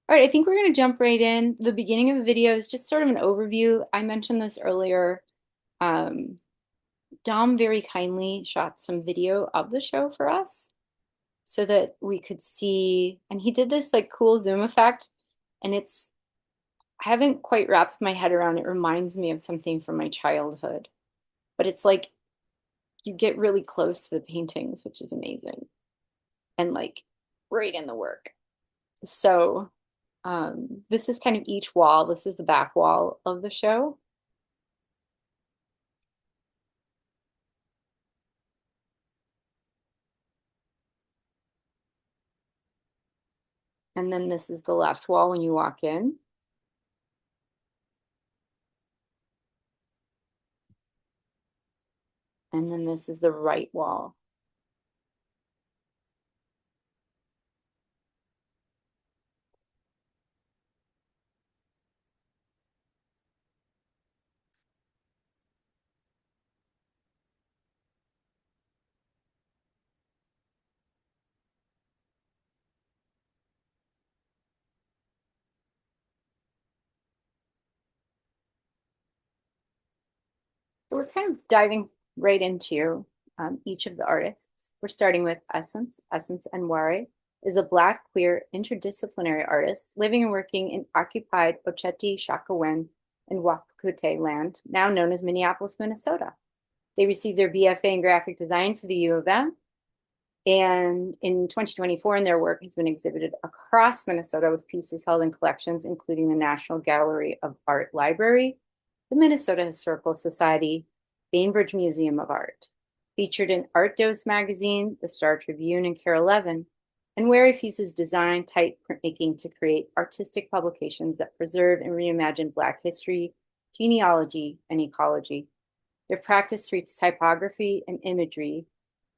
All right, I think we're going to jump right in. The beginning of the video is just sort of an overview. I mentioned this earlier. Um, Dom very kindly shot some video of the show for us so that we could see, and he did this like cool zoom effect, and I haven't quite wrapped my head around it. It reminds me of something from my childhood, but it's like you get really close to the paintings, which is amazing, and like right in the work. So, this is kind of each wall. This is the back wall of the show. And then this is the left wall when you walk in. And then this is the right wall. So we're kind of diving right into each of the artists. We're starting with Essence. Essence Enware is a Black, queer, interdisciplinary artist living and working in occupied Oceti, Sakowin, and Wapukute land, now known as Minneapolis, Minnesota. They received their BFA in graphic design for the U of M. And in 2024, and their work has been exhibited across Minnesota with pieces held in collections, including the National Gallery of Art Library, the Minnesota Historical Society, Bainbridge Museum of Art. Featured in Art Dose magazine, the Star Tribune, and KARE 11, and Wary uses design type printmaking to create artistic publications that preserve and reimagine Black history, genealogy, and ecology. Their practice treats typography and imagery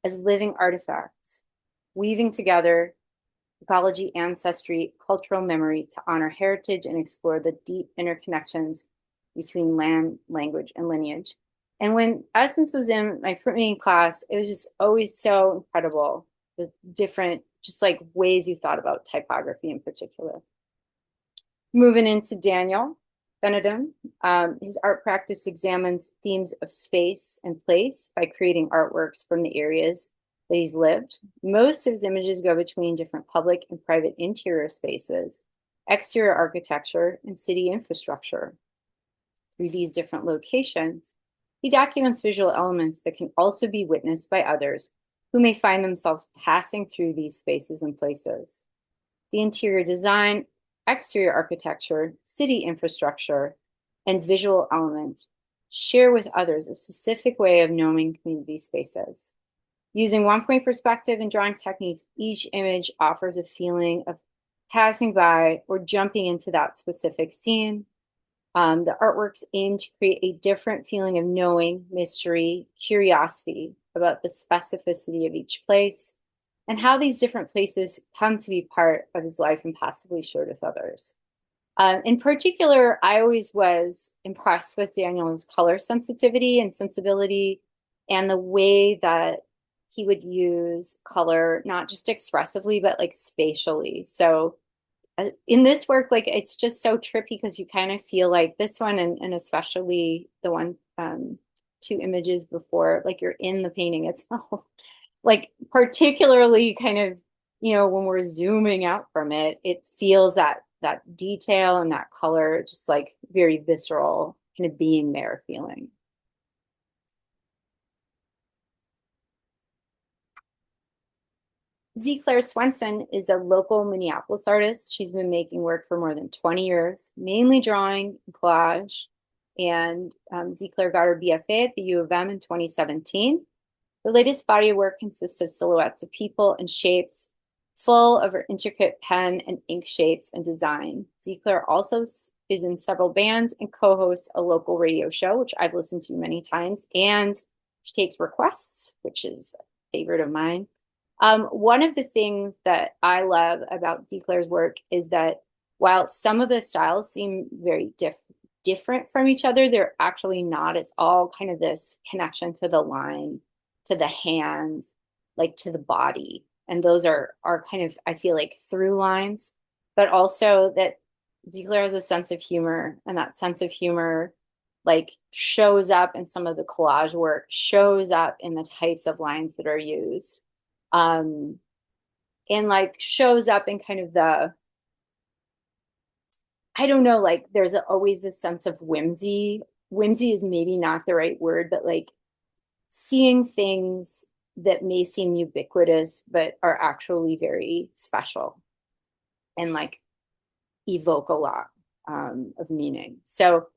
as living artifacts, weaving together ecology, ancestry, cultural memory to honor heritage and explore the deep interconnections between land, language, and lineage. And when Essence was in my printmaking class, it was just always so incredible, the different, just like ways you thought about typography in particular. Moving into Daniel Benedum, his art practice examines themes of space and place by creating artworks from the areas that he's lived. Most of his images go between different public and private interior spaces, exterior architecture, and city infrastructure. Through these different locations, he documents visual elements that can also be witnessed by others who may find themselves passing through these spaces and places. The interior design, exterior architecture, city infrastructure, and visual elements share with others a specific way of knowing community spaces. Using one-point perspective and drawing techniques, each image offers a feeling of passing by or jumping into that specific scene. The artworks aim to create a different feeling of knowing, mystery, curiosity about the specificity of each place, and how these different places come to be part of his life and possibly shared with others. In particular, I always was impressed with Daniel's color sensitivity and sensibility and the way that he would use color, not just expressively, but like spatially. So in this work, like it's just so trippy because you kind of feel like this one and especially the one two images before, like you're in the painting itself. Like particularly kind of, when we're zooming out from it, it feels that detail and that color, just like very visceral, kind of being there feeling. Z. Claire Swenson is a local Minneapolis artist. She's been making work for more than 20 years, mainly drawing, collage, and Z. Claire got her BFA at the U of M in 2017. Her latest body of work consists of silhouettes of people and shapes, full of her intricate pen and ink shapes and design. Z. Claire also is in several bands and co-hosts a local radio show, which I've listened to many times, and she takes requests, which is a favorite of mine. One of the things that I love about Z. Claire's work is that while some of the styles seem very different from each other, they're actually not. It's all kind of this connection to the line, to the hands, like to the body. And those are kind of, I feel like, through lines. but also that Ziegler has a sense of humor, and that sense of humor like shows up in some of the collage work, shows up in the types of lines that are used, um, and like shows up in kind of the, I don't know, like there's always a sense of whimsy. Whimsy is maybe not the right word, but like seeing things that may seem ubiquitous but are actually very special and like evoke a lot of meaning. So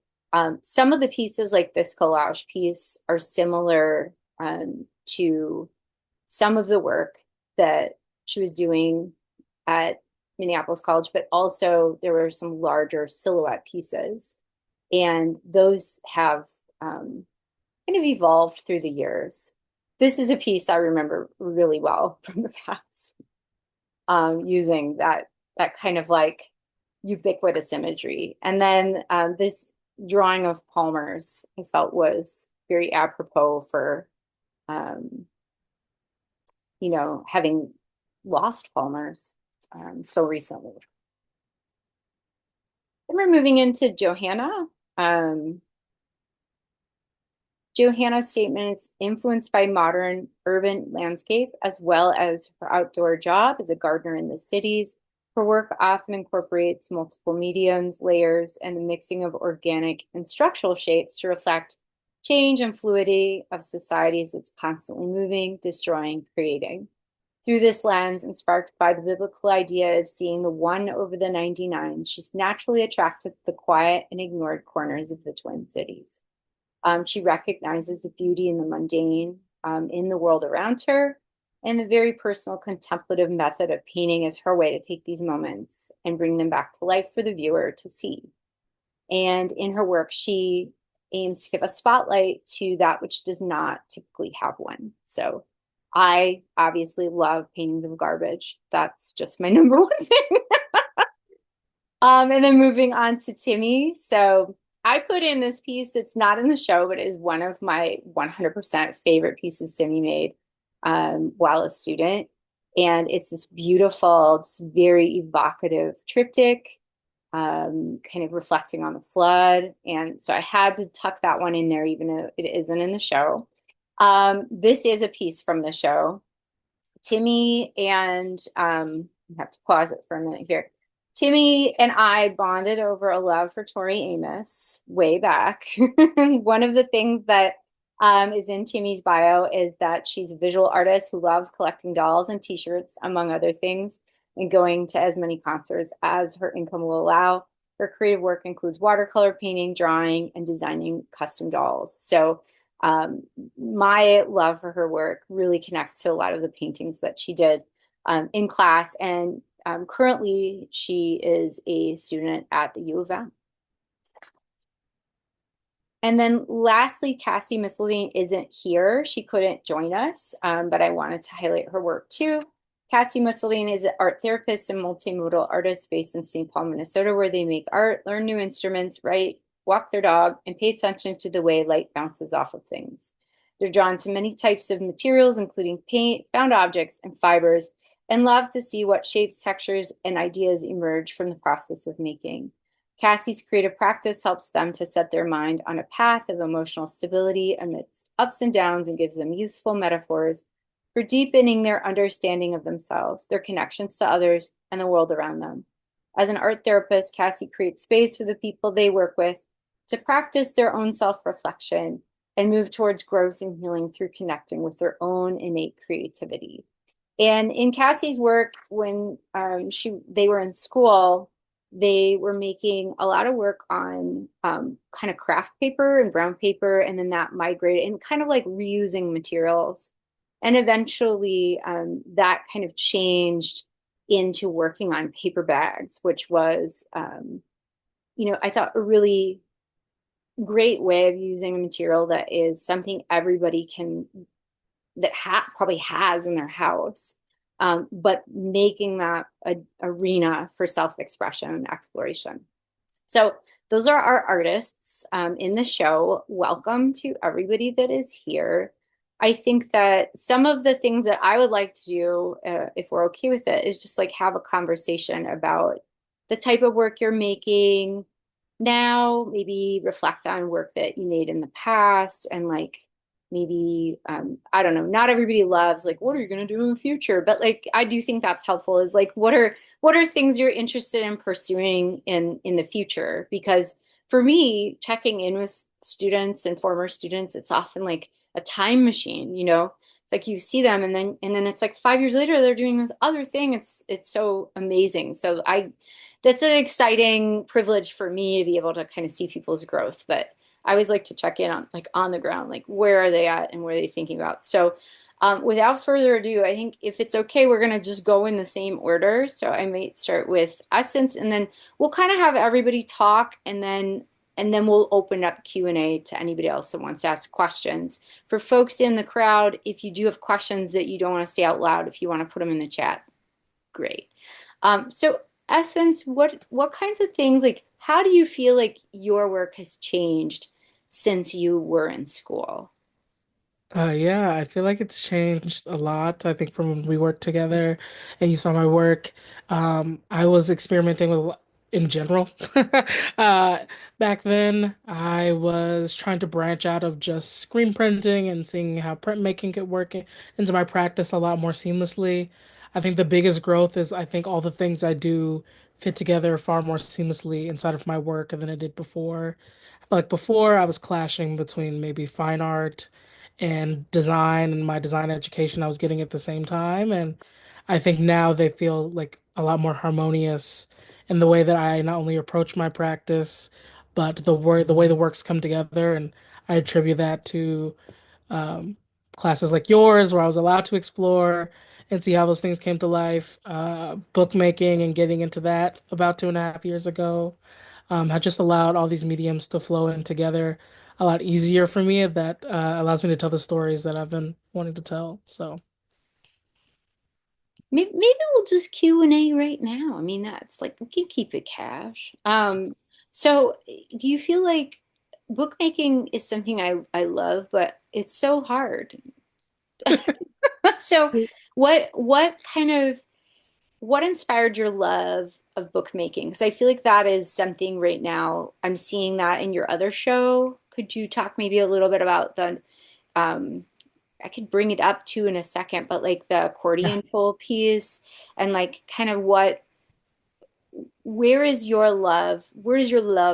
some of the pieces like this collage piece are similar to some of the work that she was doing at Minneapolis College, but also there were some larger silhouette pieces. And those have kind of evolved through the years. This is a piece I remember really well from the past, using that kind of like ubiquitous imagery. And then this drawing of Palmer's I felt was very apropos for um, having lost Palmer's so recently. Then we're moving into Johanna. Um, Johanna's statement is influenced by modern urban landscape as well as her outdoor job as a gardener in the cities. Her work often incorporates multiple mediums, layers, and the mixing of organic and structural shapes to reflect change and fluidity of societies that's constantly moving, destroying, creating. Through this lens, and sparked by the biblical idea of seeing the one over the 99, she's naturally attracted to the quiet and ignored corners of the Twin Cities. She recognizes the beauty in the mundane, in the world around her, and the very personal contemplative method of painting is her way to take these moments and bring them back to life for the viewer to see. And in her work, she aims to give a spotlight to that which does not typically have one. So I obviously love paintings of garbage. That's just my number one thing. And then moving on to Timmy. So I put in this piece that's not in the show, but is one of my 100% favorite pieces Timmy made while a student. And it's this beautiful, just very evocative triptych, kind of reflecting on the flood. And so I had to tuck that one in there, even though it isn't in the show. This is a piece from the show. Timmy and I have to pause it for a minute here. Timmy and I bonded over a love for Tori Amos way back. One of the things that is in Timmy's bio is that she's a visual artist who loves collecting dolls and t-shirts, among other things, and going to as many concerts as her income will allow. Her creative work includes watercolor painting, drawing, and designing custom dolls. So my love for her work really connects to a lot of the paintings that she did in class. And currently, she is a student at the U of M. And then lastly, Cassie Misseldine isn't here. She couldn't join us, but I wanted to highlight her work too. Cassie Misseldine is an art therapist and multimodal artist based in St. Paul, Minnesota, where they make art, learn new instruments, write, walk their dog, and pay attention to the way light bounces off of things. They're drawn to many types of materials, including paint, found objects, and fibers, and love to see what shapes, textures, and ideas emerge from the process of making. Cassie's creative practice helps them to set their mind on a path of emotional stability amidst ups and downs and gives them useful metaphors for deepening their understanding of themselves, their connections to others, and the world around them. As an art therapist, Cassie creates space for the people they work with to practice their own self-reflection and move towards growth and healing through connecting with their own innate creativity. And in Cassie's work, when they were in school, they were making a lot of work on kind of craft paper and brown paper, and then that migrated and kind of like reusing materials. And eventually that kind of changed into working on paper bags, which was, I thought a really great way of using a material that is something everybody probably has in their house, but making that an arena for self-expression and exploration. So those are our artists in the show. Welcome to everybody that is here. I think that some of the things that I would like to do, if we're okay with it, is just like have a conversation about the type of work you're making now, maybe reflect on work that you made in the past and like maybe I don't know, not everybody loves like what are you going to do in the future, but like I do think that's helpful is like what are things you're interested in pursuing in the future because for me checking in with students and former students it's often like a time machine, you know. It's like you see them and then it's like 5 years later they're doing this other thing. It's so amazing. So I that's an exciting privilege for me to be able to kind of see people's growth. But I always like to check in on like on the ground, like where are they at and what are they thinking about. So without further ado, I think if it's okay, we're gonna just go in the same order. So I might start with Essence, and then we'll kind of have everybody talk, and then we'll open up Q&A to anybody else that wants to ask questions. For folks in the crowd, if you do have questions that you don't want to say out loud, if you want to put them in the chat, great. So Essence, what kinds of things like how do you feel like your work has changed since you were in school? Yeah, I feel like it's changed a lot. I think from when we worked together and you saw my work, I was experimenting with in general. Uh, Back then, I was trying to branch out of just screen printing and seeing how printmaking could work into my practice a lot more seamlessly. I think the biggest growth is I think all the things I do fit together far more seamlessly inside of my work than I did before. I feel like before I was clashing between maybe fine art and design and my design education I was getting at the same time. And I think now they feel like a lot more harmonious in the way that I not only approach my practice, but the way the works come together. And I attribute that to um, classes like yours, where I was allowed to explore and see how those things came to life. Bookmaking and getting into that about 2.5 years ago had just allowed all these mediums to flow in together a lot easier for me. That allows me to tell the stories that I've been wanting to tell. So, Maybe we'll just Q&A right now. I mean, that's like we can keep it cash. So do you feel like bookmaking is something I love, but it's so hard. So what kind of what inspired your love of bookmaking? Because I feel like that is something right now. I'm seeing that in your other show. Could you talk maybe a little bit about the um I could bring it up too in a second, but like the yeah. accordion full piece and like kind of where does your love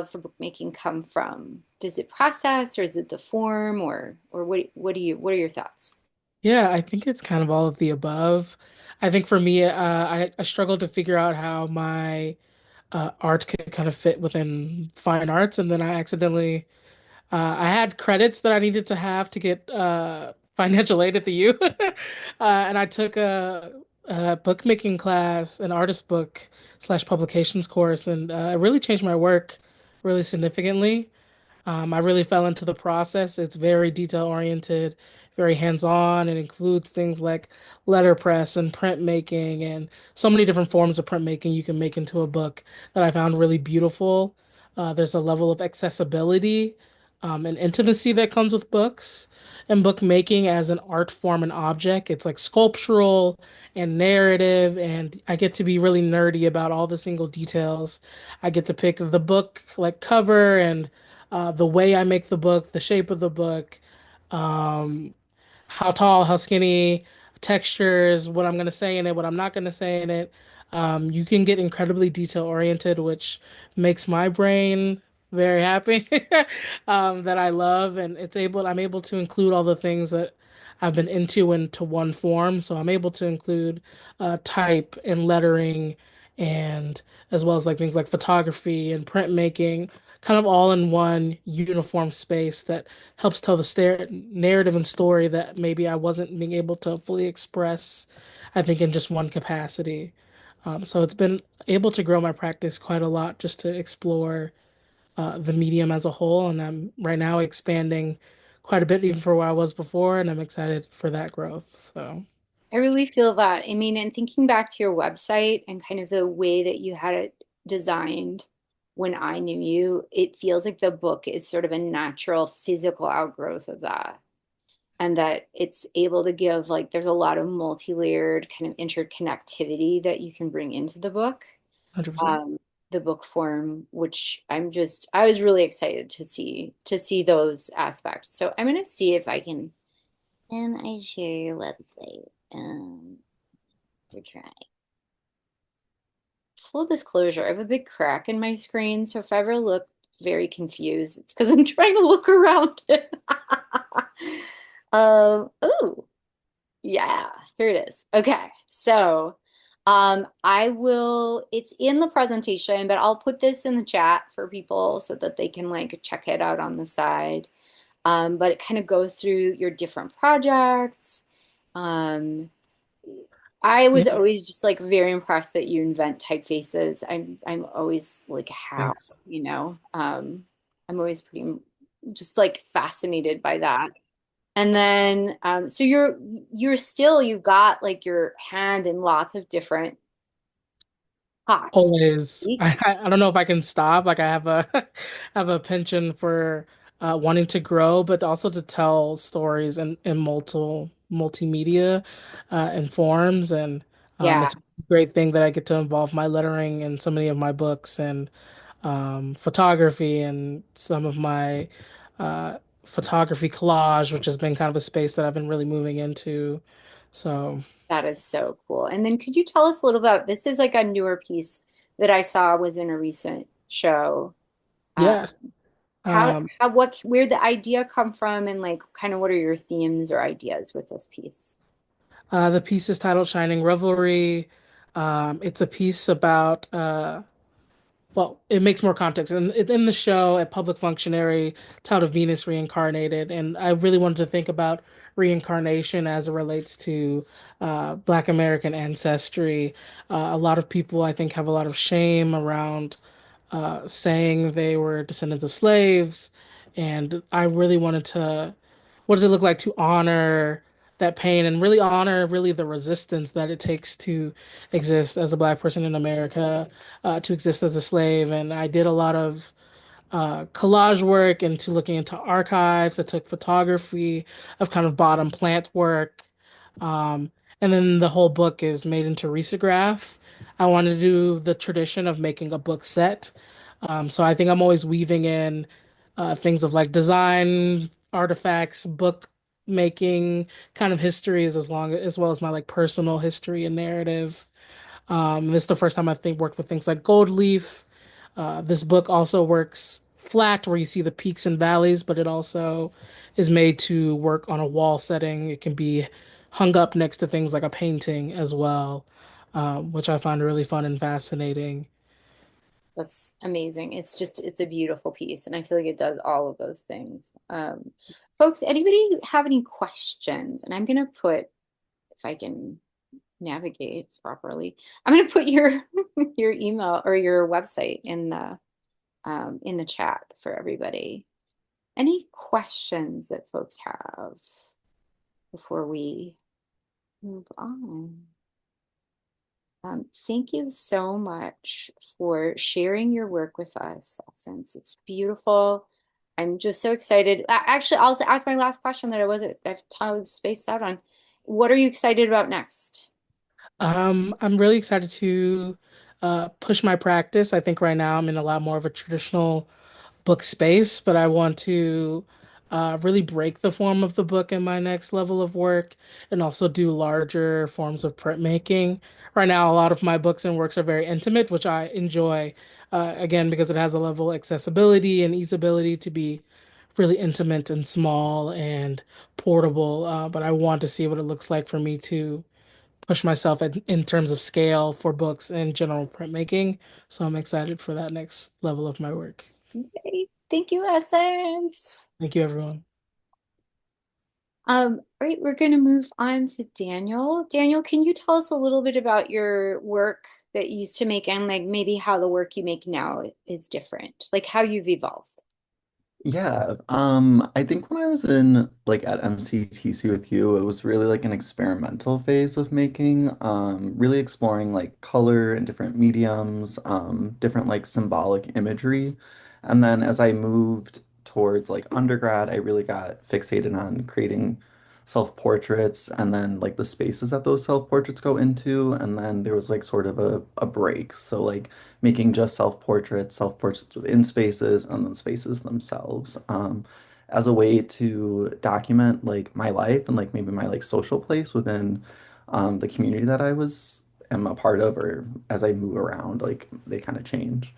for bookmaking come from? Does it process or is it the form or what are your thoughts? Yeah, I think it's kind of all of the above. I think for me, I struggled to figure out how my art could kind of fit within fine arts, and then I accidentally I had credits that I needed to have to get financial aid at the U, and I took a bookmaking class, an artist book slash publications course, and it really changed my work really significantly. I really fell into the process. It's very detail oriented, very hands-on. It includes things like letterpress and printmaking and so many different forms of printmaking you can make into a book that I found really beautiful. There's a level of accessibility and intimacy that comes with books and bookmaking as an art form and object. It's like sculptural and narrative, and I get to be really nerdy about all the single details. I get to pick the book like cover and the way I make the book, the shape of the book, um, how tall, how skinny, textures, what I'm going to say in it, what I'm not going to say in it. You can get incredibly detail oriented, which makes my brain very happy that I love, and I'm able to include all the things that I've been into one form. So I'm able to include type and lettering, and as well as like things like photography and printmaking, kind of all in one uniform space that helps tell the narrative and story that maybe I wasn't being able to fully express, I think, in just one capacity. So it's been able to grow my practice quite a lot just to explore the medium as a whole. And I'm right now expanding quite a bit even for where I was before, and I'm excited for that growth. So I really feel that. I mean, and thinking back to your website and kind of the way that you had it designed when I knew you, it feels like the book is sort of a natural physical outgrowth of that. And that it's able to give like there's a lot of multi-layered kind of interconnectivity that you can bring into the book. 100%. the book form, which I was really excited to see those aspects. So I'm gonna see if I can I share your website? We're trying. Full disclosure, I have a big crack in my screen, so if I ever look very confused, it's because I'm trying to look around it. Oh, yeah, here it is. Okay, so it's in the presentation, but I'll put this in the chat for people so that they can like check it out on the side. But it kind of goes through your different projects. Um, I was Yeah, always just like very impressed that you invent typefaces. I'm always like how, Thanks. you know, I'm always pretty just like fascinated by that. And then so you're still you've got like your hand in lots of different pots. always. I don't know if I can stop. Like I have a I have a penchant for wanting to grow, but also to tell stories in multimedia and forms. And Yeah, it's a great thing that I get to involve my lettering in so many of my books and photography and some of my photography collage, which has been kind of a space that I've been really moving into. So that is so cool. And then could you tell us a little about this is like a newer piece that I saw was in a recent show. Uh, yes. Um, how what where the idea come from and like kind of what are your themes or ideas with this piece? the piece is titled Shining Revelry. It's a piece about, well, it makes more context. And in the show, a public functionary titled Venus Reincarnated. And I really wanted to think about reincarnation as it relates to Black American ancestry. A lot of people, I think, have a lot of shame around saying they were descendants of slaves. And I really wanted to, what does it look like to honor that pain and really honor really the resistance that it takes to exist as a Black person in America, to exist as a slave. And I did a lot of collage work into looking into archives. I took photography of kind of bottom plant work. Um, and then the whole book is made into risograph. I wanted to do the tradition of making a book set. So I think I'm always weaving in things of like design, artifacts, book making, kind of histories as well as my like personal history and narrative. This is the first time I think worked with things like gold leaf. This book also works flat where you see the peaks and valleys, but it also is made to work on a wall setting. It can be hung up next to things like a painting as well, which I find really fun and fascinating. That's amazing. It's a beautiful piece, and I feel like it does all of those things. Folks, anybody have any questions? And I'm gonna put, if I can navigate properly, I'm gonna put your your email or your website in the chat for everybody. Any questions that folks have before we move on? Thank you so much for sharing your work with us, Essence. It's beautiful. I'm just so excited. Actually, I'll ask my last question that I've totally spaced out on. What are you excited about next? I'm really excited to push my practice. I think right now I'm in a lot more of a traditional book space, but I want to really break the form of the book in my next level of work and also do larger forms of printmaking. Right now, a lot of my books and works are very intimate, which I enjoy, again, because it has a level of accessibility and easeability to be really intimate and small and portable. But I want to see what it looks like for me to push myself in terms of scale for books and general printmaking. So I'm excited for that next level of my work. Okay. Thank you, Essence. Thank you, everyone. All right, we're going to move on to Daniel. Daniel, can you tell us a little bit about your work that you used to make and like maybe how the work you make now is different, like how you've evolved? Yeah, I think when I was in like at MCTC with you, it was really like an experimental phase of making, really exploring like color and different mediums, different like symbolic imagery. And then as I moved towards like undergrad, I really got fixated on creating self-portraits and then like the spaces that those self-portraits go into. And then there was like sort of a break. So like making just self-portraits, self-portraits within spaces, and then spaces themselves. As a way to document like my life and like maybe my like social place within the community that am a part of, or as I move around, like they kind of change.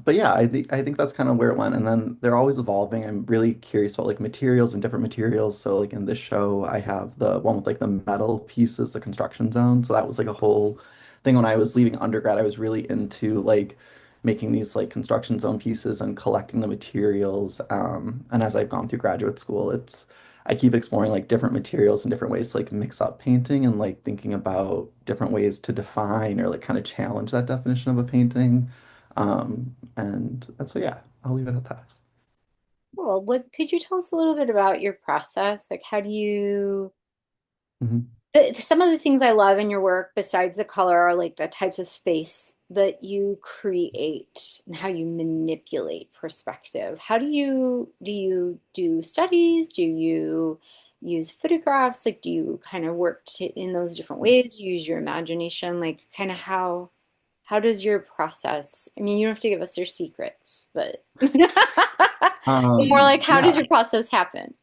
But yeah, I think that's kind of where it went. And then they're always evolving. I'm really curious about like materials and different materials. So like in this show, I have the one with like the metal pieces, the construction zone. So that was like a whole thing when I was leaving undergrad. I was really into like making these like construction zone pieces and collecting the materials. And as I've gone through graduate school, I keep exploring like different materials and different ways to like mix up painting and like thinking about different ways to define or like kind of challenge that definition of a painting. And so yeah, I'll leave it at that. Well, what could you tell us a little bit about your process? Like, how do you Mhm. some of the things I love in your work, besides the color, are like the types of space that you create and how you manipulate perspective. How do you do studies? Do you use photographs? Like, do you kind of work in those different ways? Use your imagination? Like, kind of how does your process? I mean, you don't have to give us your secrets, but more like how does Yeah. your process happen?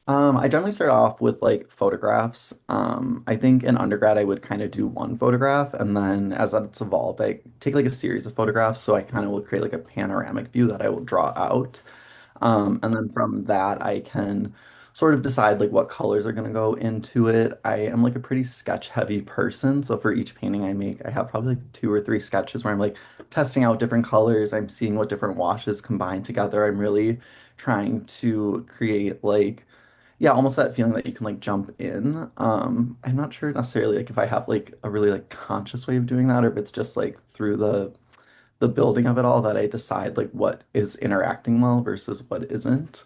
I generally start off with like photographs. I think in undergrad I would kind of do one photograph, and then as it's evolved, I take like a series of photographs. So I kind of will create like a panoramic view that I will draw out. And then from that, I can sort of decide like what colors are going to go into it. I am like a pretty sketch heavy person. So for each painting I make, I have probably like two or three sketches where I'm like testing out different colors. I'm seeing what different washes combine together. I'm really trying to create like, yeah, almost that feeling that you can like jump in. I'm not sure necessarily like if I have like a really like conscious way of doing that or if it's just like through the building of it all that I decide like what is interacting well versus what isn't.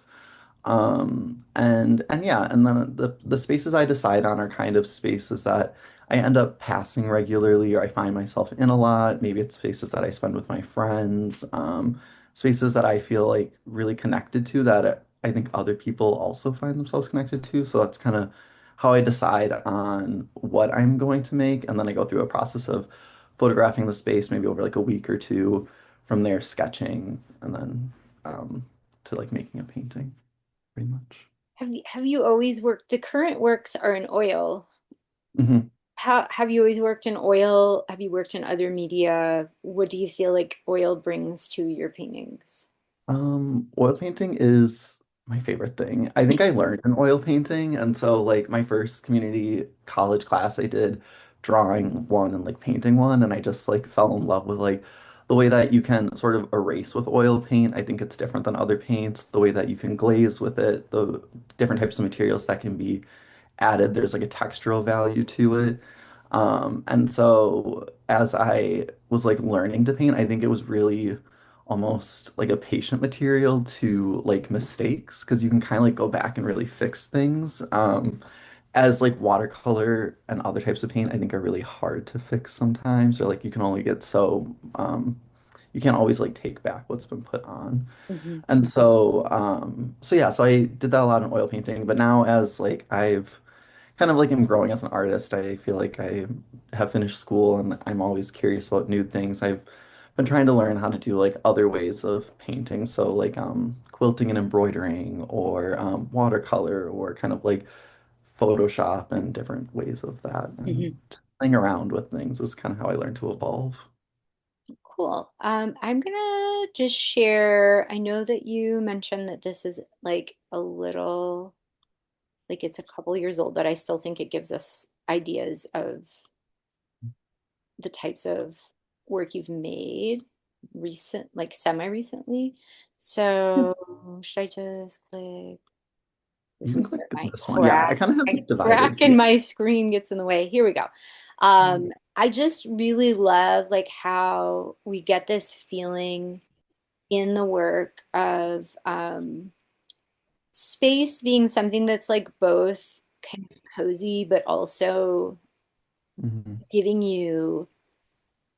And yeah, and then the spaces I decide on are kind of spaces that I end up passing regularly or I find myself in a lot. Maybe it's spaces that I spend with my friends, spaces that I feel like really connected to that I think other people also find themselves connected to. So that's kind of how I decide on what I'm going to make. And then I go through a process of photographing the space maybe over like a week or two, from there sketching, and then to like making a painting pretty much. Have you always worked? The current works are in oil. Hmm. How have you always worked in oil? Have you worked in other media? What do you feel like oil brings to your paintings? Oil painting is my favorite thing. I think I learned in oil painting, and so like my first community college class, I did drawing one and like painting one, and I just like fell in love with like the way that you can sort of erase with oil paint. I think it's different than other paints, the way that you can glaze with it, the different types of materials that can be added. There's like a textural value to it. And so as I was like learning to paint, I think it was really almost like a patient material to like mistakes because you can kind of like go back and really fix things. As like watercolor and other types of paint, I think are really hard to fix sometimes, or like you can only get so you can't always like take back what's been put on. Mhm. And so yeah, so I did that a lot in oil painting, but now as like I've kind of like am growing as an artist. I feel like I have finished school and I'm always curious about new things. I've been trying to learn how to do like other ways of painting. So like quilting and embroidering or watercolor or kind of like Photoshop and different ways of that. And Mhm. playing around with things is kind of how I learned to evolve. Cool. I'm gonna just share. I know that you mentioned that this is like a little, like it's a couple years old, but I still think it gives us ideas of the types of work you've made like semi-recently. Yeah, So should I just click? you This can is click where my this one. Yeah, I kind of have my it divided crack here. in my screen gets in the way. Here we go. I just really love like how we get this feeling in the work of space being something that's like both kind of cozy, but also Mhm. giving you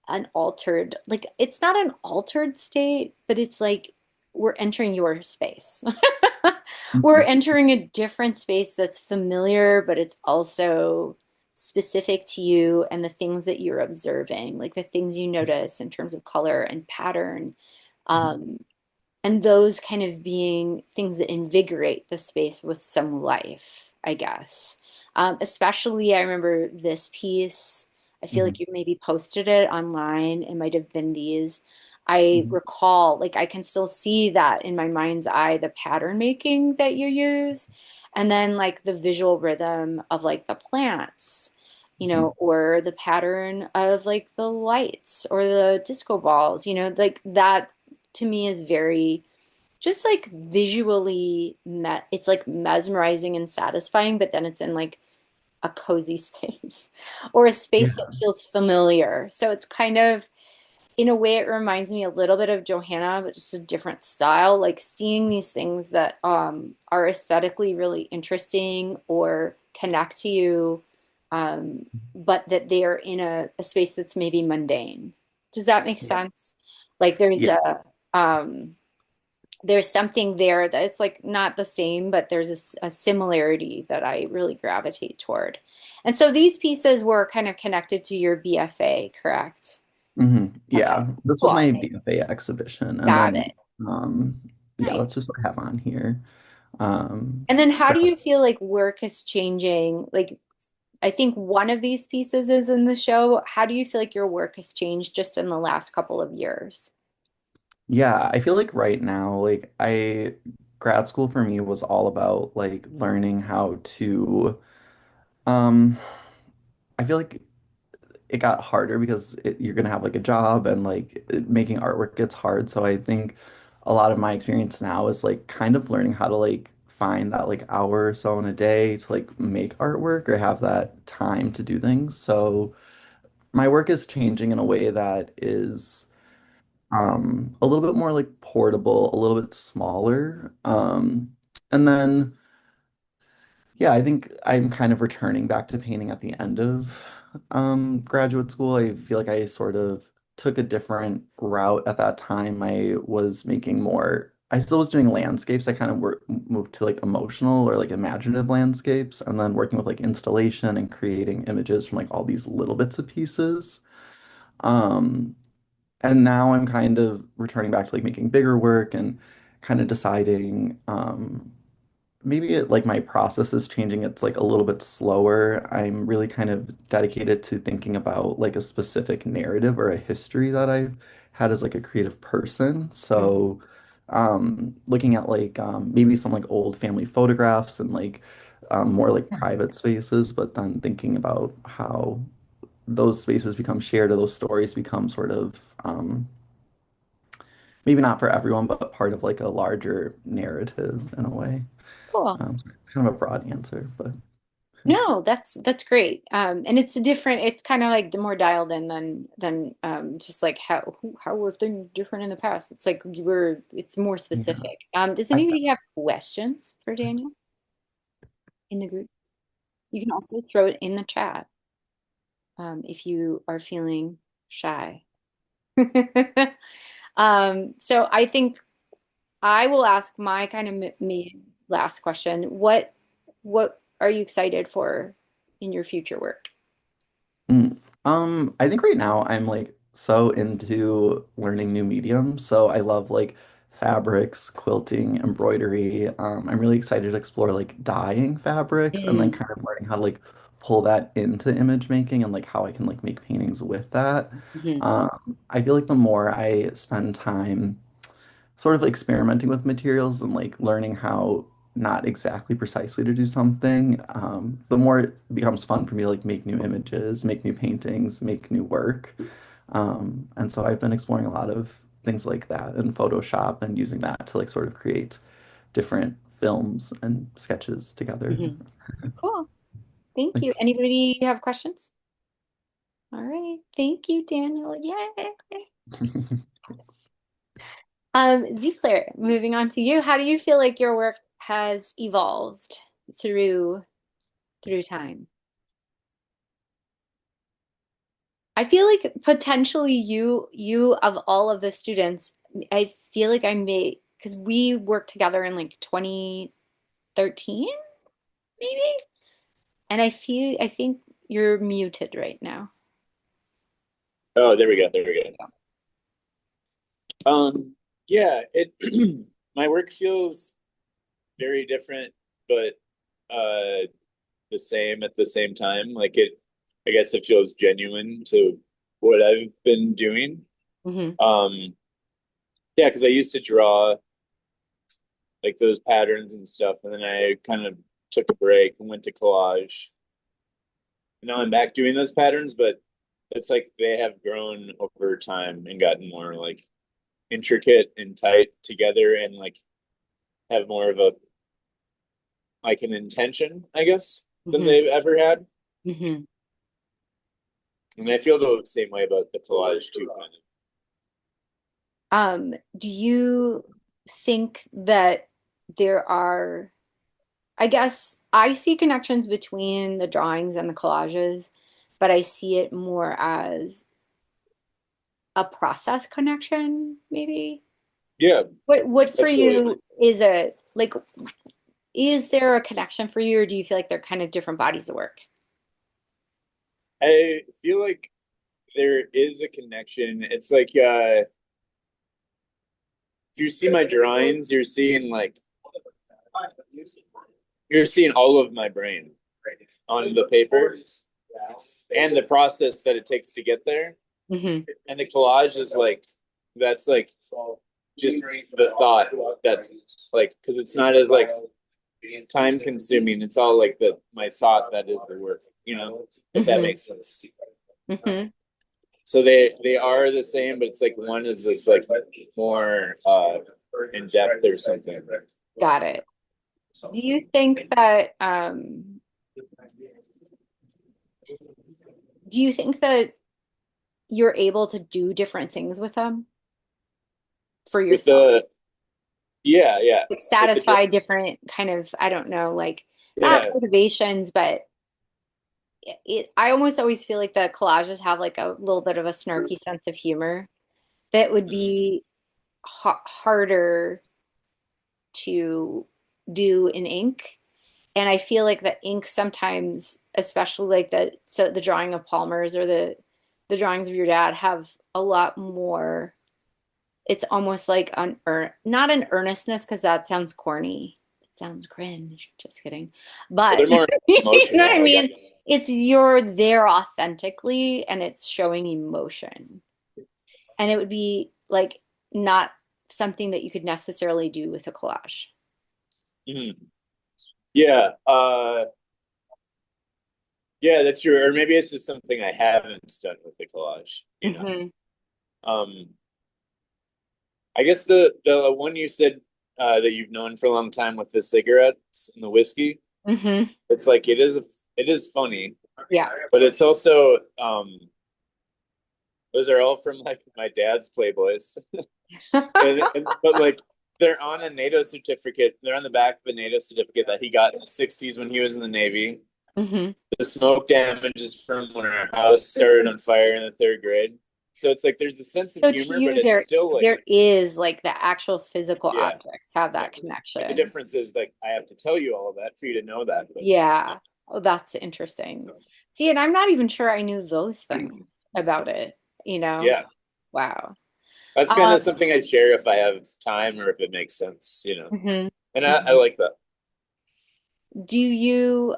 an altered, like it's not an altered state, but it's like we're entering your space. We're Mhm. entering a different space that's familiar, but it's also specific to you and the things that you're observing, like the things you notice in terms of color and pattern. Um, and those kind of being things that invigorate the space with some life, I guess. Especially, I remember this piece. I feel like Mhm. you maybe posted it online. It might have been these. I Mhm. recall, like, I can still see that in my mind's eye, the pattern making that you use, and then like the visual rhythm of like the plants, Mhm. or the pattern of like the lights or the disco balls, like that to me is very just like visually it's like mesmerizing and satisfying, but then it's in like a cozy space or a space that Yeah. feels familiar. So it's kind of in a way it reminds me a little bit of Johanna, but just a different style, like seeing these things that are aesthetically really interesting or connect to you, but that they are in a space that's maybe mundane. Does that make Yeah. sense? Like Yes. um there's something there that it's like not the same, but there's a similarity that I really gravitate toward. And so these pieces were kind of connected to your BFA, correct? Okay, Yeah. This was cool. my BFA exhibition. And Got then it. um yeah, Nice. that's just what I have on here. Um And then how do grad- you feel like work is changing? Like, I think one of these pieces is in the show. How do you feel like your work has changed just in the last couple of years? yeah, I feel like right now, like I grad school for me was all about like learning how to um I feel like it got harder because you're gonna have like a job and like making artwork gets hard. So I think a lot of my experience now is like kind of learning how to like find that like hour or so in a day to like make artwork or have that time to do things. So my work is changing in a way that is a little bit more like portable, a little bit smaller. And then yeah, I think I'm kind of returning back to painting at the end of graduate school. I feel like I sort of took a different route at that time. I was making more, I still was doing landscapes. I kind of moved to like emotional or like imaginative landscapes and then working with like installation and creating images from like all these little bits of pieces. Um, and now I'm kind of returning back to like making bigger work and kind of deciding maybe like my process is changing. It's like a little bit slower. I'm really kind of dedicated to thinking about like a specific narrative or a history that I've had as like a creative person. Mhm. So, looking at like maybe some like old family photographs and like more like private spaces, but then thinking about how those spaces become shared or those stories become sort of maybe not for everyone, but part of like a larger narrative in a way. Cool. It's kind of a broad answer, but No, that's great. And it's a different, it's kind of like the more dialed in than just like how were things different in the past. It's like it's more yeah. specific. Does I, anybody have questions for Daniel in the group? You can also throw it in the chat if you are feeling shy. So I think I will ask my kind of me last question. What are you excited for in your future work? mm, I think right now I'm like so into learning new mediums. So I love like fabrics, quilting, embroidery. I'm really excited to explore like dyeing fabrics and then Mm, kind of learning how to like pull that into image making and like how I can like make paintings with that. mhm, I feel like the more I spend time sort of experimenting with materials and like learning how not exactly precisely to do something, the more it becomes fun for me to like make new images, make new paintings, make new work. And so I've been exploring a lot of things like that in Photoshop and using that to like sort of create different films and sketches together. mhm. Cool. Thank you. Thanks. Anybody have questions? All right. Thank you, Daniel. Yay. Thanks. Claire, moving on to you. How do you feel like your work has evolved through through time? I feel like potentially you of all of the students, I feel like I may because we worked together in like 2019. 13, maybe? And I think you're muted right now. Oh, there we go. There we go. Yeah, it my work feels very different, but the same at the same time. Like I guess it feels genuine to what I've been doing. Hmm. Yeah, because I used to draw like those patterns and stuff, and then I kind of took a break and went to collage. Now I'm back doing those patterns, but it's like they have grown over time and gotten more like intricate and tight together and like have more of a like an intention, I guess, than Hmm. they've ever had. Hmm. And I feel the same way about the collage too, kind of. Do you think that there are, I guess I see connections between the drawings and the collages, but I see it more as a process connection, maybe. Yeah, What for absolutely. you is a like is there a connection for you, or do you feel like they're kind of different bodies of work? I feel like there is a connection. It's like if you see my drawings, you're seeing all of my brain on the paper and the process that it takes to get there. Hmm. And the collage is like that's like just the thought that's like because it's not as like time consuming. It's all like the my thought that is the work, if that Hmm. makes sense. Hmm. So they are the same, but it's like one is just like more in depth or something. Got it. Do you think that do you think that you're able to do different things with them for With yourself? the yeah, Like with the satisfy different kind of, I don't know, like not yeah. motivations, but I almost always feel like the collages have like a little bit of a snarky sense of humor that would Mhm. be harder to do in ink. And I feel like the ink sometimes, especially like the drawing of Palmer's or the drawings of your dad have a lot more. It's almost like not an earnestness because that sounds corny. It sounds cringe. Just kidding. Well, But they're more you know what I emotional, I mean? guess. It's you're there authentically and it's showing emotion. And it would be like not something that you could necessarily do with a collage. Mhm. Yeah, yeah, that's true. Or maybe it's just something I haven't done with the collage. Hmm. Um, I guess the one you said that you've known for a long time with the cigarettes and the whiskey, Hmm. it's like it is funny, Yeah. but it's also those are all from like my dad's Playboys. But like they're on a NATO certificate. They're on the back of a NATO certificate that he got in the 60s when he was in the Navy. Hmm. The smoke damage is from when our house started on fire in the third grade. So it's like there's the sense of So to humor, but you, it's there still like, there is like the actual physical yeah. objects have Yeah. that But the connection. difference is like I have to tell you all of that for you to know that. But Yeah. Oh, that's interesting. See, and I'm not even sure I knew those things about it, you know? yeah, Wow. that's kind Um, of something I'd share if I have time or if it makes sense. mhm, And I mhm. like that. Do you,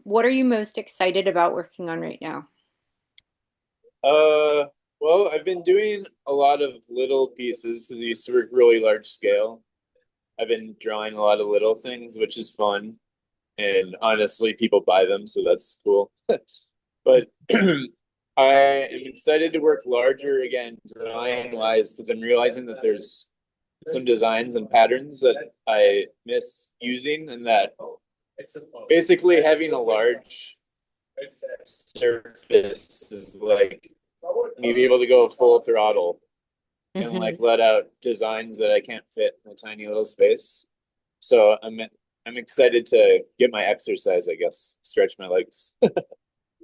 what are you most excited about working on right now? Uh, well, I've been doing a lot of little pieces because I used to work really large scale. I've been drawing a lot of little things, which is fun. And honestly, people buy them, so that's cool. But I am excited to work larger again, drawing wise, because I'm realizing that there's some designs and patterns that I miss using, and that basically having a large surface is like me be able to go full throttle and like Hmm. let out designs that I can't fit in a tiny little space. So I'm excited to get my exercise, I guess, stretch my legs.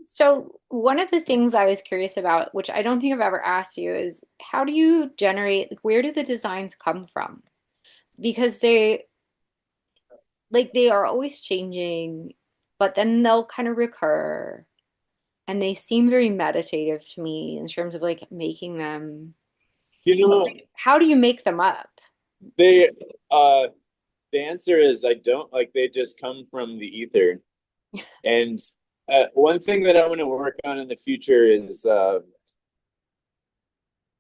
So one of the things I was curious about, which I don't think I've ever asked you, is how do you generate, like, where do the designs come from? Because like they are always changing, but then they'll kind of recur. And they seem very meditative to me in terms of like making them. You know, How do you make them up? they the answer is I don't like they just come from the ether. And one thing that I want to work on in the future is I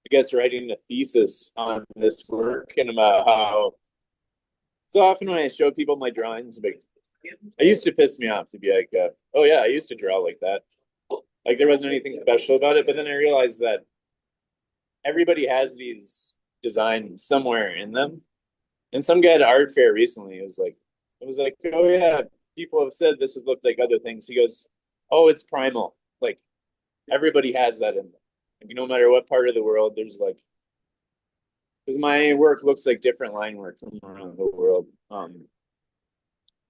guess writing a thesis on this work and about how so often when I show people my drawings, like I used to piss me off to be like, oh yeah, I used to draw like that. Like there wasn't anything special about it, but then I realized that everybody has these designs somewhere in them. And some guy at an art fair recently was like, oh yeah, people have said this has looked like other things. He goes, oh, it's primal. Like everybody has that in them. Like, no matter what part of the world, there's like, because my work looks like different line work from around the world.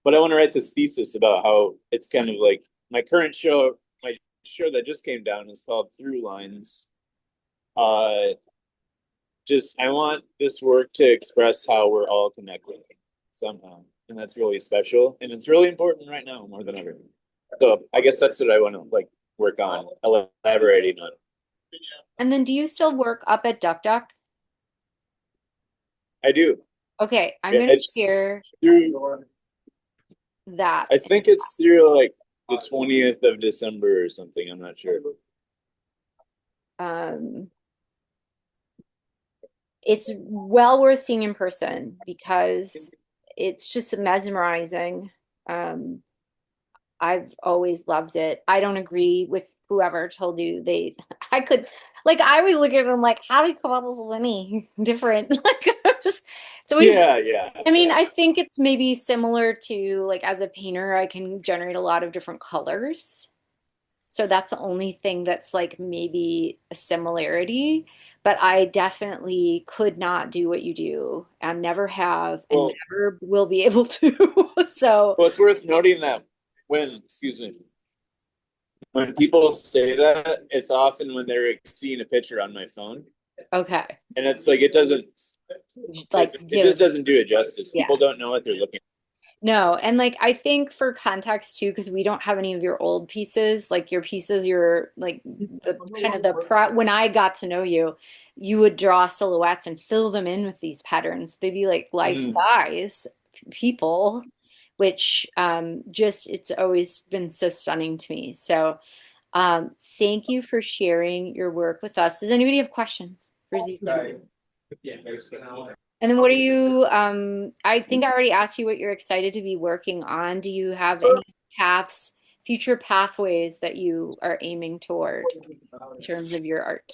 But I want to write this thesis about how it's kind of like my show that just came down is called Through Lines. Just I want this work to express how we're all connected somehow, and that's really special, and it's really important right now more than ever. So I guess that's what I want to like work on, elaborating on. And then do you still work up at Duck Duck? I do. Okay, I'm gonna It's share through. that. I think it's through like the 20th of December or something. I'm not sure. Um, it's well worth seeing in person because it's just mesmerizing. Um, I've always loved it. I don't agree with whoever told you I could, like, I would look at them like, how do you come up with any different? Like, it's always, Yeah. I mean, I think it's maybe similar to, like, as a painter, I can generate a lot of different colors. So that's the only thing that's like maybe a similarity. But I definitely could not do what you do and never have and Well, never will be able to. So, well, it's worth noting that excuse me, when people say that, it's often when they're seeing a picture on my phone, okay. and it's like it doesn't, Like, it just doesn't do it justice. Yeah. People don't know what they're looking No, and like I think for context too, because we don't have any of your old pieces, like your pieces, your like the kind of the pro when I got to know you, you would draw silhouettes and fill them in with these patterns. They'd be like life guys, people, which just it's always been so stunning to me. So thank you for sharing your work with us. Does anybody have questions for Zico? And then what are you, I think I already asked you what you're excited to be working on. Do you have any paths, future pathways that you are aiming toward in terms of your art?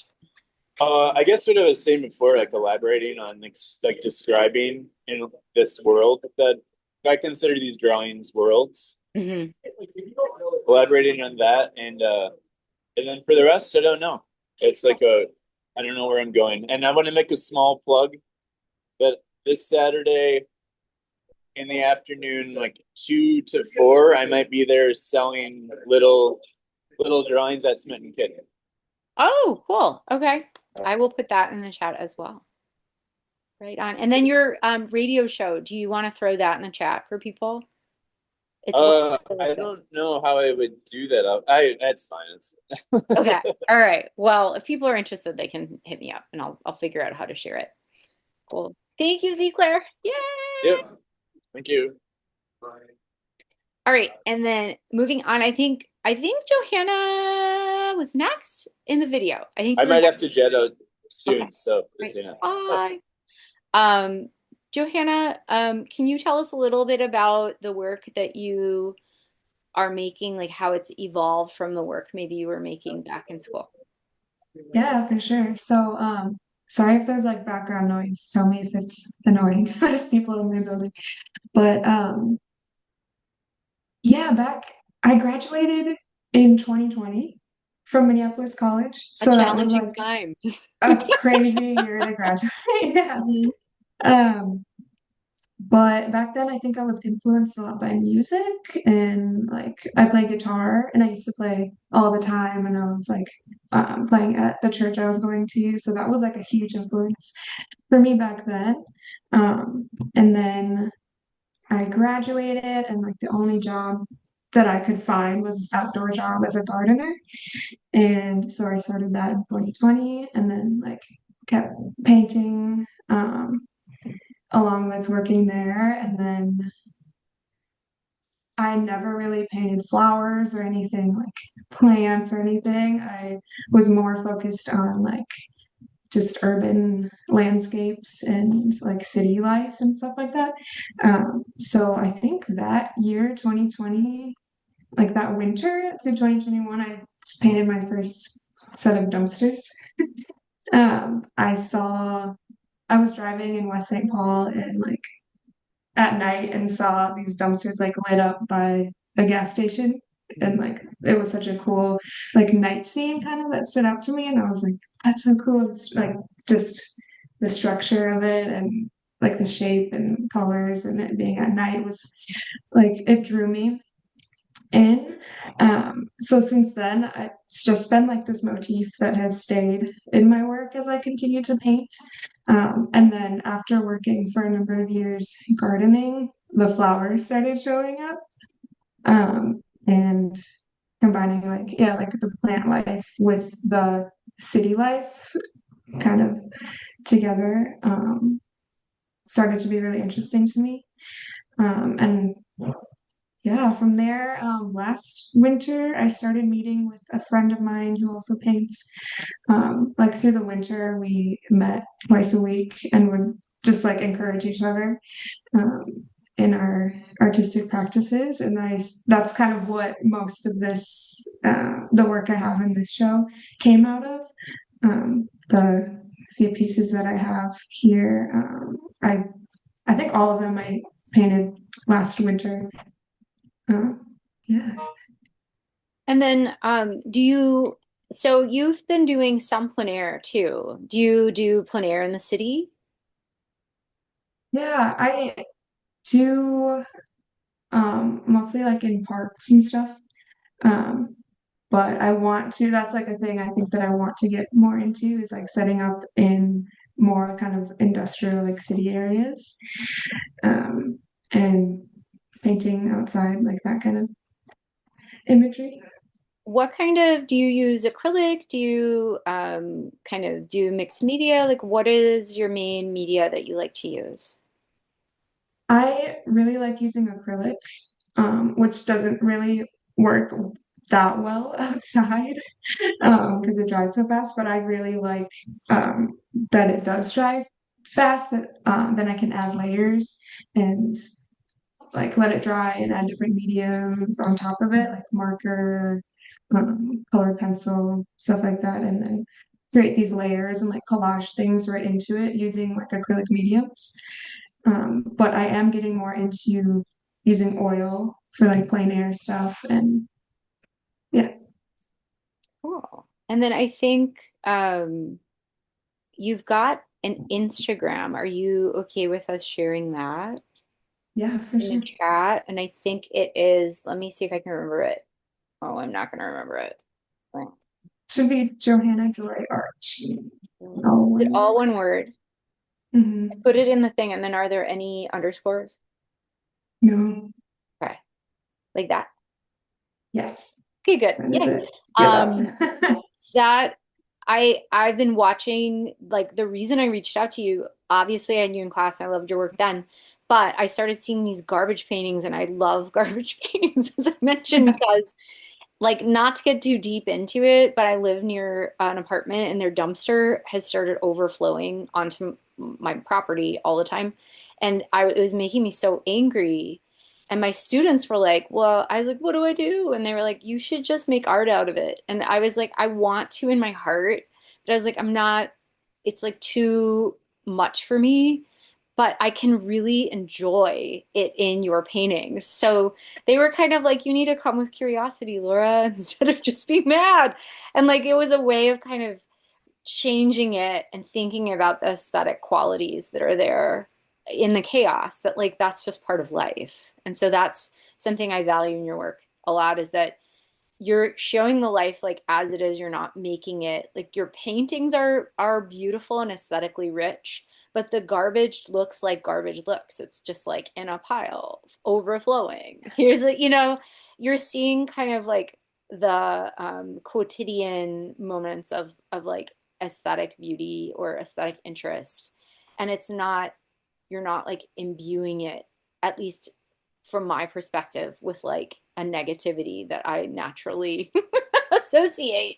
I guess what I was saying before, like elaborating on like describing in this world that I consider these drawings worlds. Mhm. Elaborating on that, and then for the rest, I don't know. It's like I don't know where I'm going, and I want to make a small plug that this Saturday in the afternoon, like 2 to 4, I might be there selling little drawings at Smitten Kitten. Oh, cool. Okay. I will put that in the chat as well. Right on. And then your radio show, do you want to throw that in the chat for people? It's I don't know how I would do that. That's fine. It's okay. All right. Well, if people are interested, they can hit me up and I'll figure out how to share it. Cool. Thank you, Z Claire. Yay! Yep. Thank you. All right, and then moving on, I think Johanna was next in the video. I think I you might were have to jet out soon, Okay. so just Great. you know. Bye. Johanna, can you tell us a little bit about the work that you are making, like how it's evolved from the work maybe you were making back in school? Yeah, for sure. So, sorry if there's like background noise. Tell me if it's annoying. There's people in my building. But yeah, I graduated in 2020 from Minneapolis College. A So that was challenging like time. a crazy year to graduate. Yeah. Mhm. Um, but back then I think I was influenced a lot by music and like I play guitar and I used to play all the time and I was like playing at the church I was going to. So that was like a huge influence for me back then. And then I graduated and like the only job that I could find was this outdoor job as a gardener. And so I started that in 2020 and then like kept painting along with working there. And then I never really painted flowers or anything like plants or anything. I was more focused on like just urban landscapes and like city life and stuff like that. So I think that year, 2020, like that winter to 2021, I painted my first set of dumpsters. I saw, I was driving in West St. Paul and like at night and saw these dumpsters like lit up by a gas station. And like it was such a cool like night scene kind of that stood out to me. And I was like, that's so cool. It's like just the structure of it and like the shape and colors and it being at night was like it drew me in. So since then, it's just been like this motif that has stayed in my work as I continue to paint. And then after working for a number of years gardening, the flowers started showing up. And combining like, yeah, like the plant life with the city life kind of together, started to be really interesting to me. And yeah, from there, last winter, I started meeting with a friend of mine who also paints. Like through the winter, we met twice a week and would just like encourage each other um, in our artistic practices. And that's kind of what most of this, the work I have in this show came out of. The few pieces that I have here, I think all of them I painted last winter. Yeah. And then so you've been doing some plein air too. Do you do plein air in the city? Yeah, I do mostly like in parks and stuff. Um, but I want to, that's like a thing I think that I want to get more into is like setting up in more kind of industrial like city areas. Um, and painting outside, like that kind of imagery. What kind of do you use acrylic? Do you kind of do mixed media? Like what is your main media that you like to use? I really like using acrylic, which doesn't really work that well outside because it dries so fast. But I really like that it does dry fast. That then I can add layers and like let it dry and add different mediums on top of it, like marker, colored pencil, stuff like that, and then create these layers and like collage things right into it using like acrylic mediums. But I am getting more into using oil for like plein air stuff and yeah. Cool. And then I think you've got an Instagram. Are you okay with us sharing that Yeah, for in the sure. chat? And I think it is, let me see if I can remember it. Oh, I'm not going to remember it. Should be Johanna Joy Art. Is All it one all word. one word? I Hmm. put it in the thing, and then are there any underscores? No. Okay, like that. Yes. Okay, good. That is Yay. it. Good job. Um, that I've been watching, like the reason I reached out to you, obviously I had you in class and I loved your work then, but I started seeing these garbage paintings and I love garbage paintings, as I mentioned, because like not to get too deep into it, but I live near an apartment and their dumpster has started overflowing onto my property all the time. And it was making me so angry. And my students were like, well, I was like, what do I do? And they were like, you should just make art out of it. And I was like, I want to in my heart, but I was like, I'm not, it's like too much for me, but I can really enjoy it in your paintings. So they were kind of like, you need to come with curiosity, Laura, instead of just being mad. And like it was a way of kind of changing it and thinking about the aesthetic qualities that are there in the chaos, that like that's just part of life. And so that's something I value in your work a lot is that you're showing the life like as it is. You're not making it like your paintings are beautiful and aesthetically rich, but the garbage looks like garbage looks. It's just like in a pile, overflowing. Here's the, you're seeing kind of like the quotidian moments of like aesthetic beauty or aesthetic interest, and it's not you're not like imbuing it, at least from my perspective, with like a negativity that I naturally associate.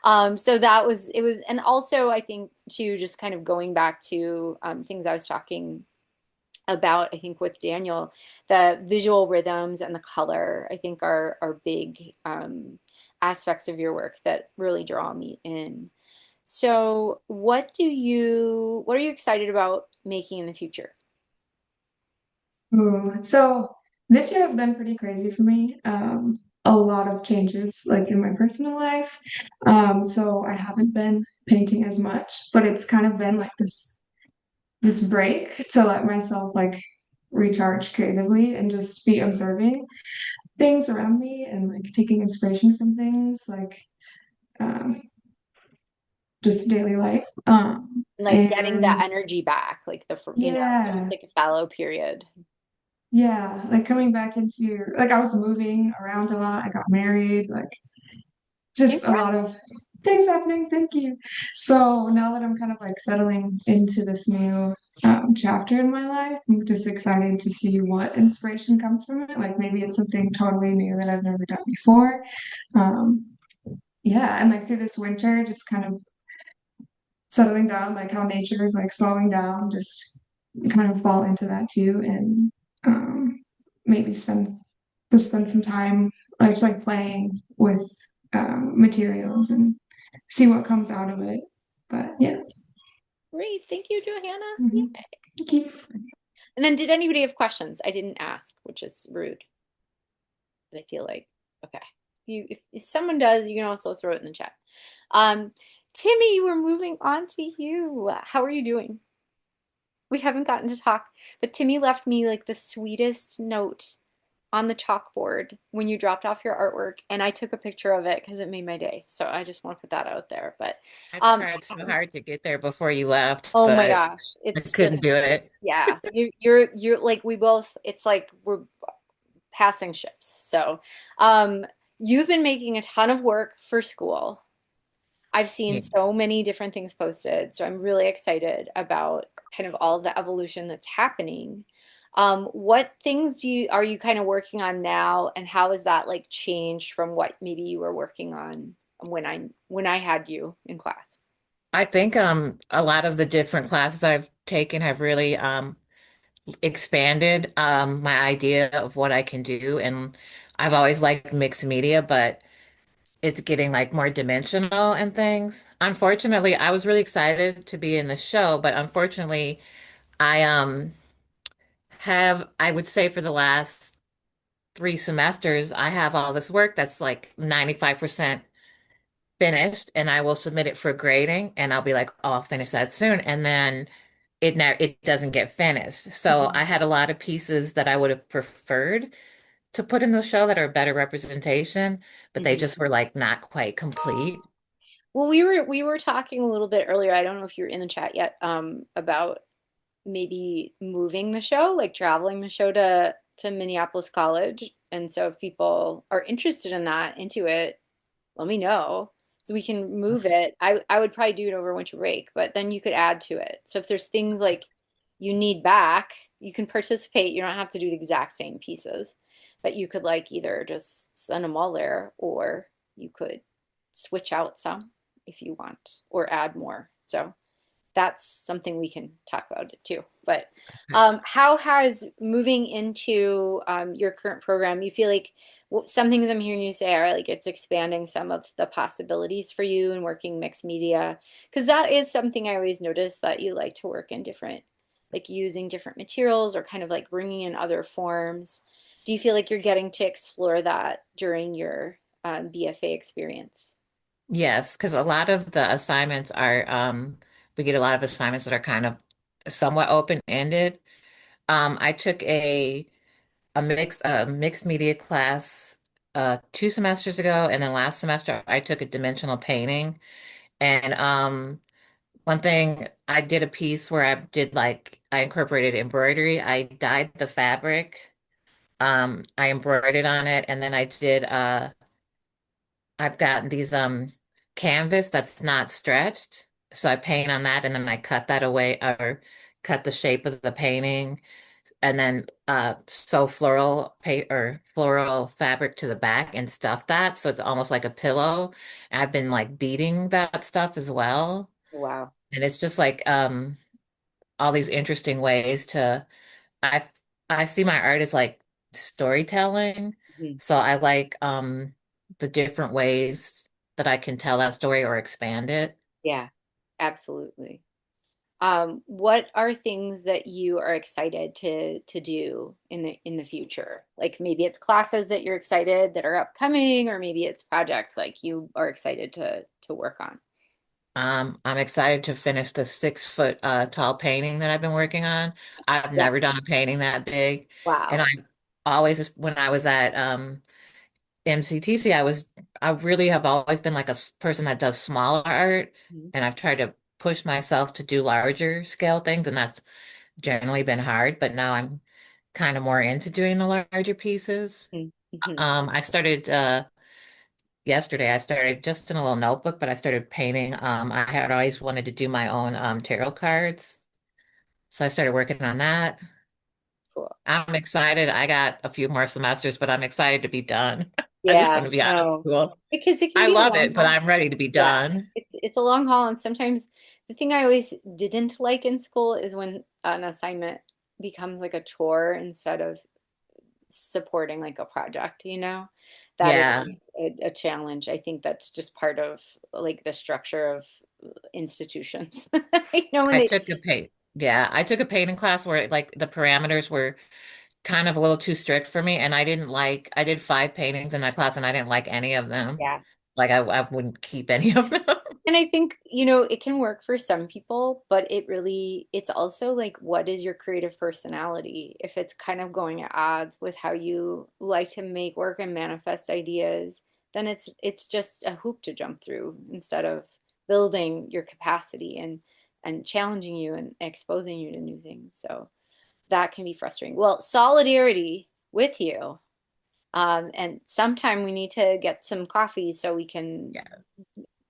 So that was it was, and also I think too, just kind of going back to things I was talking about, I think with Daniel, the visual rhythms and the color, I think are big aspects of your work that really draw me in. So what are you excited about making in the future? Ooh, so this year has been pretty crazy for me. A lot of changes like in my personal life. So I haven't been painting as much, but it's kind of been like this break to let myself like recharge creatively and just be observing things around me and like taking inspiration from things like um, just daily life. Like getting And that energy back, like yeah, like a fallow period. yeah, like coming back into like I was moving around a lot. I got married, like just a lot Congrats. of things happening. Thank you. So now that I'm kind of like settling into this new chapter in my life, I'm just excited to see what inspiration comes from it. Like maybe it's something totally new that I've never done before. Um, yeah, and like through this winter, just kind of settling down, like how nature is like slowing down, just kind of fall into that too, and maybe spend some time like just like playing with materials and see what comes out of it. But yeah. Great. Thank you, Johanna. Mhm. Thank you. And then did anybody have questions? I didn't ask, which is rude, but I feel like okay. If someone does, you can also throw it in the chat. Um, Timmy, we're moving on to you. How are you doing? We haven't gotten to talk, but Timmy left me like the sweetest note on the chalkboard when you dropped off your artwork, and I took a picture of it because it made my day. So I just want to put that out there. But I um, tried so hard to get there before you left, oh my but gosh, I it's just couldn't do it. yeah. You're like we both. It's like we're passing ships. So you've been making a ton of work for school. I've seen Yeah. so many different things posted, so I'm really excited about kind of all of the evolution that's happening. What things are you kind of working on now, and how has that like changed from what maybe you were working on when I had you in class? I think a lot of the different classes I've taken have really expanded my idea of what I can do, and I've always liked mixed media, but it's getting like more dimensional and things. Unfortunately, I was really excited to be in the show, but unfortunately, I I would say for the last 3 semesters, I have all this work that's like 95% finished, and I will submit it for grading, and I'll be like, oh, I'll finish that soon. And then it doesn't get finished. So I Mhm. had a lot of pieces that I would have preferred to put in the show that are better representation, but they Mhm. just were like not quite complete. Well, we were talking a little bit earlier. I don't know if you're in the chat yet, about maybe moving the show, like traveling the show to Minneapolis College. And so if people are interested in that, into it, let me know so we can move it. I would probably do it over winter break, but then you could add to it. So if there's things like you need back, you can participate. You don't have to do the exact same pieces, but you could like either just send them all there or you could switch out some if you want or add more. So that's something we can talk about it too. But how has moving into your current program, you feel like some things I'm hearing you say are like it's expanding some of the possibilities for you and working mixed media? Because that is something I always notice that you like to work in different, like using different materials or kind of like bringing in other forms. Do you feel like you're getting to explore that during your BFA experience? Yes, because a lot of the assignments are, we get a lot of assignments that are kind of somewhat open-ended. I took a mixed media class two semesters ago, and then last semester I took a dimensional painting. And one thing I did a piece where I incorporated embroidery. I dyed the fabric. I embroidered on it, and then I've gotten these canvas that's not stretched. So I paint on that and then I cut that away or cut the shape of the painting and then sew floral fabric to the back and stuff that so it's almost like a pillow. I've been like beading that stuff as well. Wow. And it's just like all these interesting ways to I I see my art as like storytelling. Mhm. So I like the different ways that I can tell that story or expand it. Yeah, absolutely. What are things that you are excited to do in the future? Like maybe it's classes that you're excited that are upcoming, or maybe it's projects like you are excited to work on. I'm excited to finish the 6 foot tall painting that I've been working on. I've Yeah. never done a painting that big. And Wow. I always, when I was at MCTC, I really have always been like a person that does smaller art. Mhm. And I've tried to push myself to do larger scale things, and that's generally been hard. But now I'm kind of more into doing the larger pieces. Mhm. I started yesterday. I started just in a little notebook, but I started painting. I had always wanted to do my own tarot cards, so I started working on that. Cool. I'm excited. I got a few more semesters, but I'm excited to be done. I just Yeah, want to be out of no, school. because it can I be a love long it, but haul. I'm ready to be Yeah, done. it's a long haul, and sometimes the thing I always didn't like in school is when an assignment becomes like a chore instead of supporting like a project, you know? That is Yeah, a challenge. I think that's just part of like the structure of institutions. You know, when I they, took a paint. Yeah, I took a painting class where like the parameters were kind of a little too strict for me, and I did 5 paintings in that class, and I didn't like any of them. yeah. Like I wouldn't keep any of them. And I think, it can work for some people, but it's also like, what is your creative personality? If it's kind of going at odds with how you like to make work and manifest ideas, then it's just a hoop to jump through instead of building your capacity and challenging you and exposing you to new things. So that can be frustrating. Well, solidarity with you. And sometime we need to get some coffee so we can Yeah,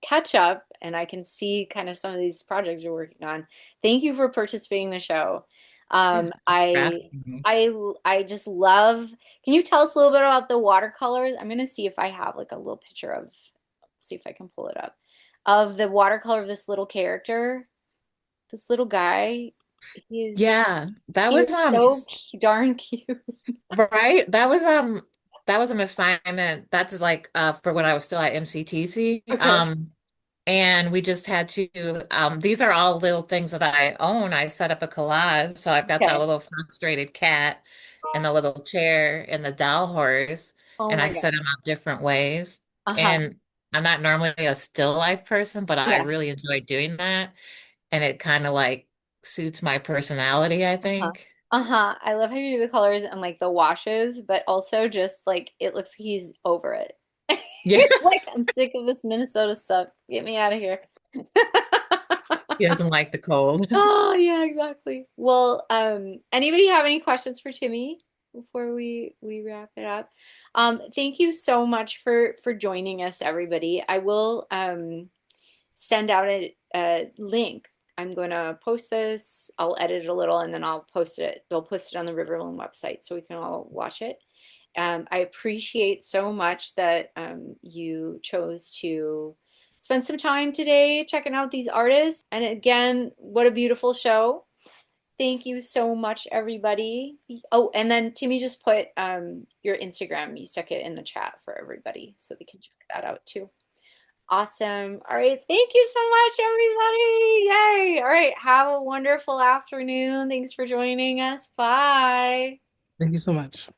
catch up and I can see kind of some of these projects you're working on. Thank you for participating in the show. yeah. Um, Thanks for I asking me. I just love. Can you tell us a little bit about the watercolors? I'm gonna see if I have like a little picture of. See if I can pull it up of the watercolor of this little character, this little guy. He's Yeah, that he's was so darn cute. right. That was an assignment. That's like for when I was still at MCTC. Okay. And we just had to these are all little things that I own. I set up a collage. So I've got that Okay. little frustrated cat and the little chair and the doll horse, Oh and my I God. set them up different ways. Uh-huh. And I'm not normally a still life person, but I Yeah. really enjoy doing that. And it kind of like suits my personality, I Uh-huh. think. Uh-huh. I love how you do the colors and like the washes, but also just like it looks like he's over it. Yeah, He's like, I'm sick of this Minnesota stuff. Get me out of here. he doesn't like the cold. Oh, yeah, exactly. Well, anybody have any questions for Timmy before we wrap it up? Thank you so much for joining us, everybody. I will send out a link. I'm going to post this. I'll edit it a little and then I'll post it. They'll post it on the Riverloom website so we can all watch it. I appreciate so much that you chose to spend some time today checking out these artists. And again, what a beautiful show. Thank you so much, everybody. Oh, and then Timmy just put your Instagram. You stuck it in the chat for everybody so they can check that out too. Awesome. All right. Thank you so much, everybody. Yay. All right. Have a wonderful afternoon. Thanks for joining us. Bye. Thank you so much.